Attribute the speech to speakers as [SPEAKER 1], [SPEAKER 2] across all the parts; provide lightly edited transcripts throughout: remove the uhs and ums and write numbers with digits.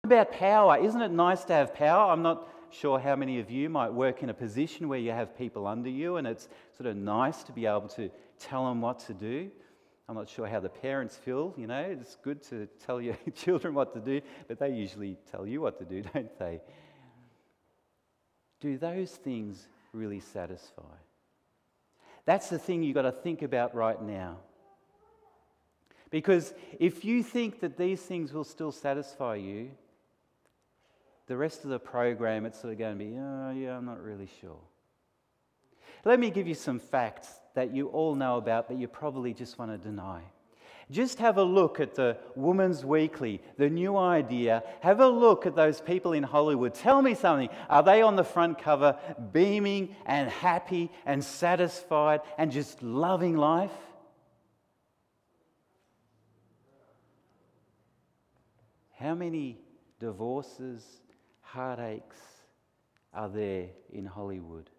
[SPEAKER 1] About power, isn't it nice to have power? I'm not sure how many of you might work in a position where you have people under you and it's sort of nice to be able to tell them what to do. I'm not sure how the parents feel, you know, it's good to tell your children what to do, but they usually tell you what to do, don't they? Do those things really satisfy? That's the thing you've got to think about right now. Because if you think that these things will still satisfy you, the rest of the program, it's sort of going to be, oh, yeah, I'm not really sure. Let me give you some facts that you all know about, but you probably just want to deny. Just have a look at the Woman's Weekly, the New Idea. Have a look at those people in Hollywood. Tell me something. Are they on the front cover beaming and happy and satisfied and just loving life? How many divorces, heartaches are there in Hollywood?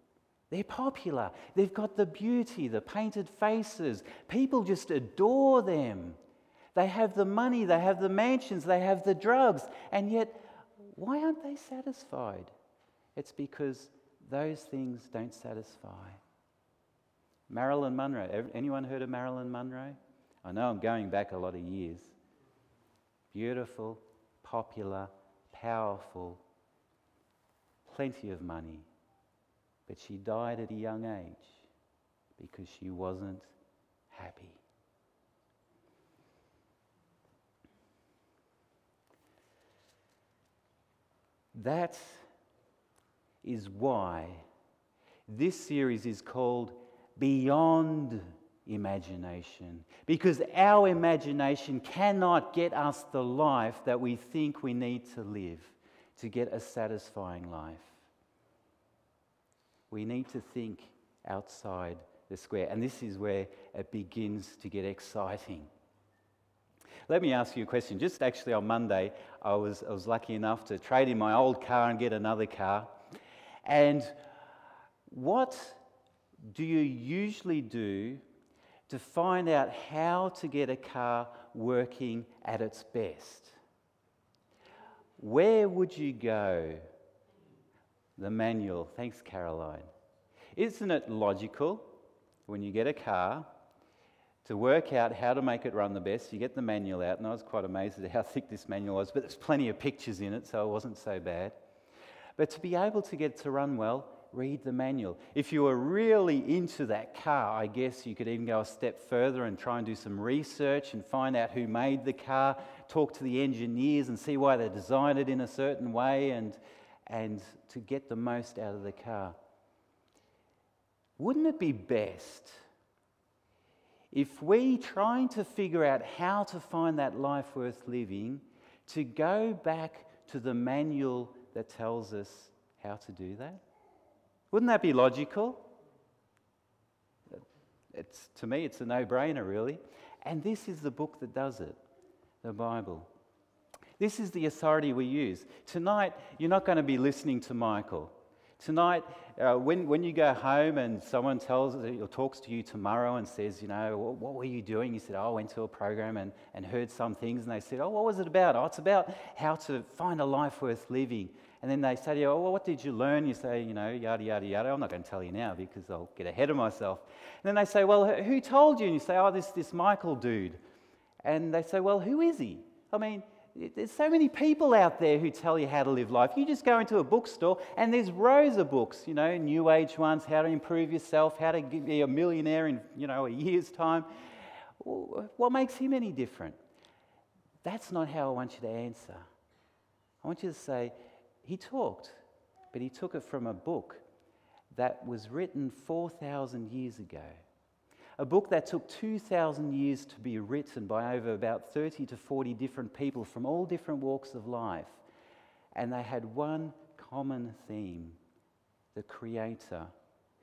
[SPEAKER 1] They're popular. They've got the beauty, the painted faces. People just adore them. They have the money, they have the mansions, they have the drugs. And yet, why aren't they satisfied? It's because those things don't satisfy. Marilyn Monroe. Anyone heard of Marilyn Monroe? I know I'm going back a lot of years. Beautiful, popular, powerful, plenty of money. But she died at a young age because she wasn't happy. That is why this series is called Beyond Imagination, because our imagination cannot get us the life that we think we need to live to get a satisfying life. We need to think outside the square, and this is where it begins to get exciting. Let me ask you a question. Just actually on Monday, I was lucky enough to trade in my old car and get another car. And what do you usually do to find out how to get a car working at its best? Where would you go? The manual. Thanks, Caroline. Isn't it logical when you get a car to work out how to make it run the best? You get the manual out, and I was quite amazed at how thick this manual was, but there's plenty of pictures in it, so it wasn't so bad. But to be able to get it to run well, read the manual. If you were really into that car, I guess you could even go a step further and try and do some research and find out who made the car, talk to the engineers and see why they designed it in a certain way, and to get the most out of the car. Wouldn't it be best if we, trying to figure out how to find that life worth living, to go back to the manual that tells us how to do that? Wouldn't that be logical? To me, it's a no-brainer, really. And this is the book that does it, the Bible. This is the authority we use. Tonight, you're not going to be listening to Michael. Tonight, when you go home and someone tells or talks to you tomorrow and says, you know, what were you doing? You said, oh, I went to a program and heard some things. And they said, oh, what was it about? Oh, it's about how to find a life worth living. And then they say to you, oh, well, what did you learn? You say, you know, yada, yada, yada. I'm not going to tell you now because I'll get ahead of myself. And then they say, well, who told you? And you say, oh, this Michael dude. And they say, well, who is he? I mean, there's so many people out there who tell you how to live life. You just go into a bookstore and there's rows of books, you know, New Age ones, how to improve yourself, how to be a millionaire in, you know, a year's time. What makes him any different? That's not how I want you to answer. I want you to say, he talked, but he took it from a book that was written 4,000 years ago. A book that took 2,000 years to be written by over about 30 to 40 different people from all different walks of life. And they had one common theme: the Creator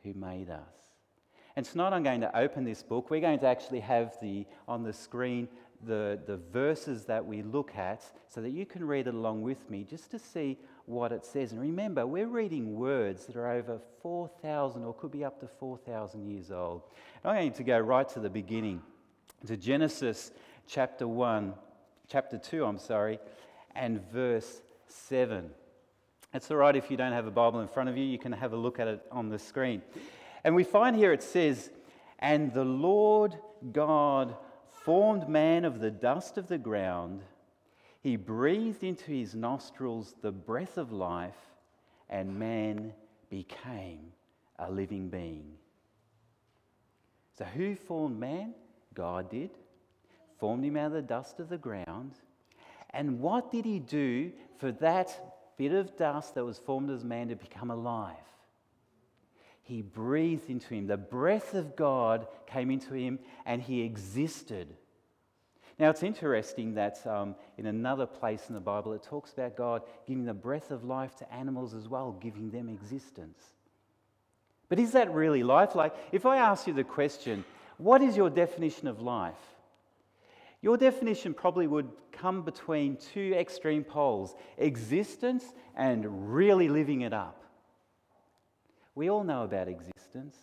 [SPEAKER 1] who made us. And tonight I'm going to open this book. We're going to actually have on the screen the verses that we look at so that you can read it along with me just to see what it says. And remember, we're reading words that are over 4,000 or could be up to 4,000 years old. And I'm going to go right to the beginning, to Genesis chapter 2, and verse 7. It's all right if you don't have a Bible in front of you, you can have a look at it on the screen. And we find here it says, "And the Lord God formed man of the dust of the ground. He breathed into his nostrils the breath of life, and man became a living being." So who formed man? God did. Formed him out of the dust of the ground. And what did he do for that bit of dust that was formed as man to become alive? He breathed into him. The breath of God came into him and he existed. Now it's interesting that in another place in the Bible it talks about God giving the breath of life to animals as well, giving them existence. But is that really life? Like, if I ask you the question, what is your definition of life? Your definition probably would come between two extreme poles, existence and really living it up. We all know about existence.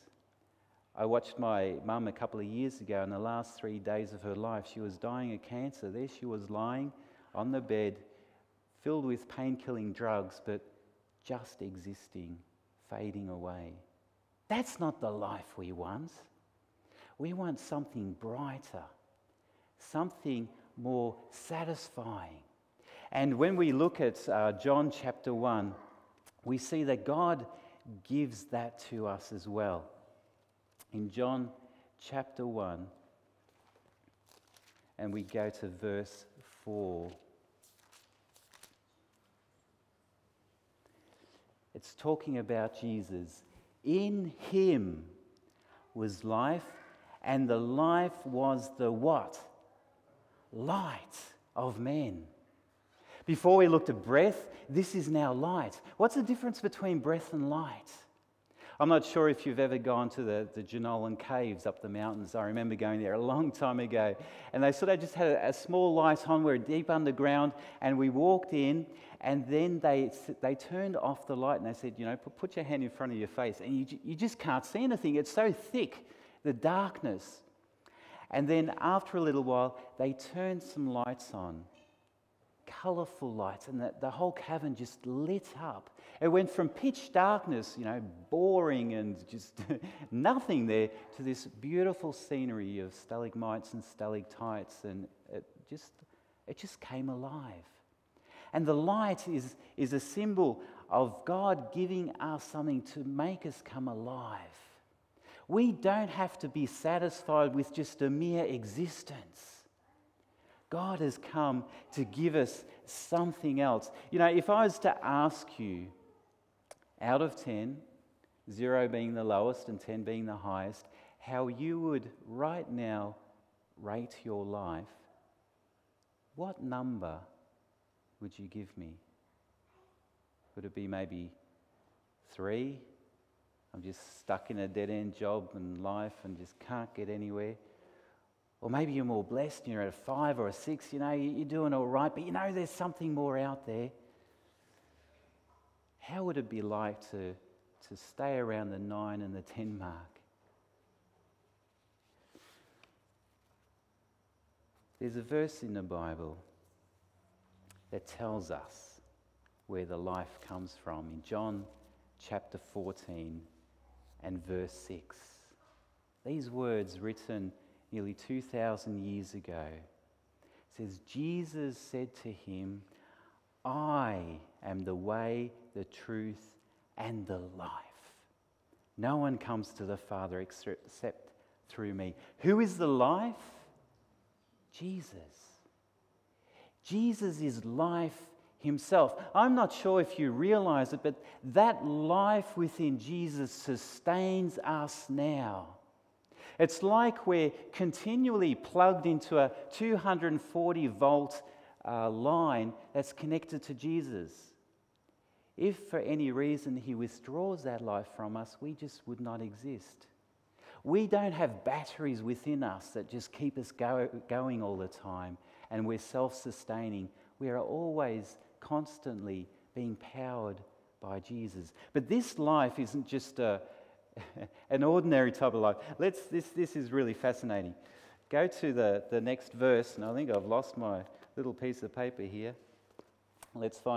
[SPEAKER 1] I watched my mum a couple of years ago. In the last 3 days of her life, she was dying of cancer. There she was lying on the bed, filled with pain-killing drugs, but just existing, fading away. That's not the life we want. We want something brighter, something more satisfying. And when we look at John chapter 1, we see that God gives that to us as well. In John chapter 1, and we go to verse 4. It's talking about Jesus. "In him was life, and the life was the" what? "Light of men." Before we looked at breath, this is now light. What's the difference between breath and light? I'm not sure if you've ever gone to the Jenolan Caves up the mountains. I remember going there a long time ago. And they sort of just had a small light on. We're deep underground. And we walked in. And then they turned off the light. And they said, put your hand in front of your face. And you just can't see anything. It's so thick, the darkness. And then after a little while, they turned some lights on. Colourful lights, and the whole cavern just lit up. It went from pitch darkness, boring and just nothing there, to this beautiful scenery of stalagmites and stalactites, and it just came alive. And the light is a symbol of God giving us something to make us come alive. We don't have to be satisfied with just a mere existence. God has come to give us something else. If I was to ask you, out of 10, 0 being the lowest and 10 being the highest, how you would right now rate your life, what number would you give me? Would it be maybe 3? I'm just stuck in a dead-end job and life and just can't get anywhere. Or maybe you're more blessed and you're at a 5 or a 6, you're doing all right, but there's something more out there. How would it be like to stay around the 9 and the 10 mark? There's a verse in the Bible that tells us where the life comes from. In John chapter 14 and verse 6. These words written nearly 2,000 years ago. It says, "Jesus said to him, I am the way, the truth, and the life. No one comes to the Father except through me." Who is the life? Jesus. Jesus is life himself. I'm not sure if you realize it, but that life within Jesus sustains us now. It's like we're continually plugged into a 240-volt line that's connected to Jesus. If for any reason he withdraws that life from us, we just would not exist. We don't have batteries within us that just keep us going all the time, and we're self-sustaining. We are always constantly being powered by Jesus. But this life isn't just an ordinary type of life. This is really fascinating. Go to the next verse, and I think I've lost my little piece of paper here. Let's find